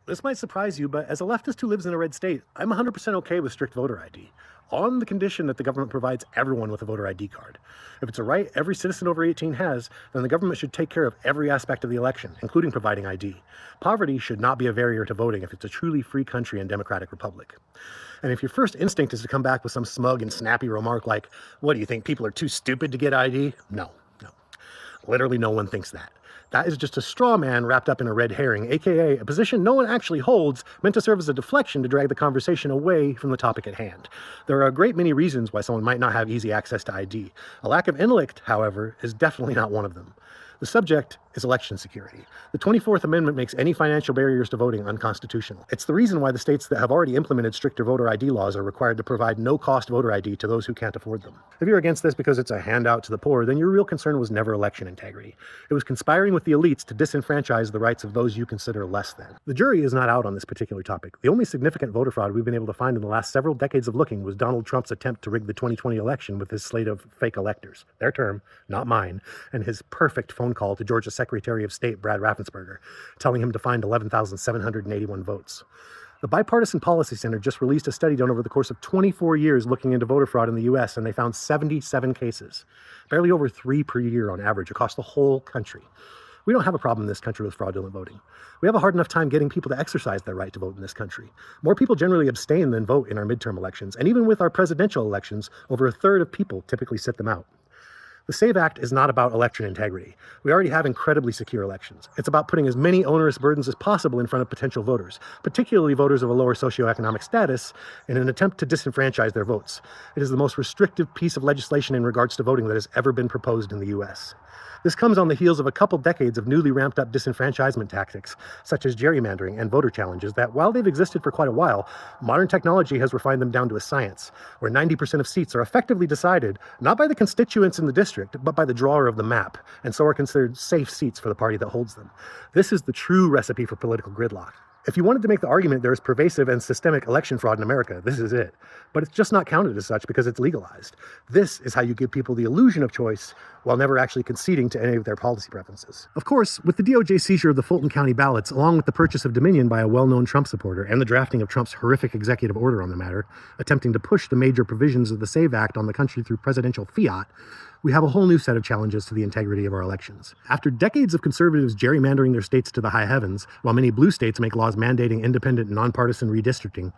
This might surprise you, but as a leftist who lives in a red state, I'm 100% okay with strict voter ID, on the condition that the government provides everyone with a voter ID card. If it's a right every citizen over 18 has, then the government should take care of every aspect of the election, including providing ID. Poverty should not be a barrier to voting if it's a truly free country and democratic republic. And if your first instinct is to come back with some smug and snappy remark like, what do you think, people are too stupid to get ID? No. Literally no one thinks that. That is just a straw man wrapped up in a red herring, aka a position no one actually holds, meant to serve as a deflection to drag the conversation away from the topic at hand. There are a great many reasons why someone might not have easy access to ID. A lack of intellect, however, is definitely not one of them. The subject is election security. The 24th Amendment makes any financial barriers to voting unconstitutional. It's the reason why the states that have already implemented stricter voter ID laws are required to provide no-cost voter ID to those who can't afford them. If you're against this because it's a handout to the poor, then your real concern was never election integrity. It was conspiring with the elites to disenfranchise the rights of those you consider less than. The jury is not out on this particular topic. The only significant voter fraud we've been able to find in the last several decades of looking was Donald Trump's attempt to rig the 2020 election with his slate of fake electors. Their term, not mine, and his perfect phone call to Georgia's Secretary of State, Brad Raffensperger, telling him to find 11,781 votes. The Bipartisan Policy Center just released a study done over the course of 24 years looking into voter fraud in the U.S., and they found 77 cases, barely over 3 per year on average across the whole country. We don't have a problem in this country with fraudulent voting. We have a hard enough time getting people to exercise their right to vote in this country. More people generally abstain than vote in our midterm elections, and even with our presidential elections, over a third of people typically sit them out. The SAVE Act is not about election integrity. We already have incredibly secure elections. It's about putting as many onerous burdens as possible in front of potential voters, particularly voters of a lower socioeconomic status, in an attempt to disenfranchise their votes. It is the most restrictive piece of legislation in regards to voting that has ever been proposed in the U.S. This comes on the heels of a couple decades of newly ramped up disenfranchisement tactics, such as gerrymandering and voter challenges that, while they've existed for quite a while, modern technology has refined them down to a science, where 90% of seats are effectively decided not by the constituents in the district, but by the drawer of the map, and so are considered safe seats for the party that holds them. This is the true recipe for political gridlock. If you wanted to make the argument there is pervasive and systemic election fraud in America, this is it. But it's just not counted as such because it's legalized. This is how you give people the illusion of choice while never actually conceding to any of their policy preferences. Of course, with the DOJ seizure of the Fulton County ballots, along with the purchase of Dominion by a well-known Trump supporter and the drafting of Trump's horrific executive order on the matter, attempting to push the major provisions of the SAVE Act on the country through presidential fiat, we have a whole new set of challenges to the integrity of our elections. After decades of conservatives gerrymandering their states to the high heavens, while many blue states make laws mandating independent, nonpartisan redistricting,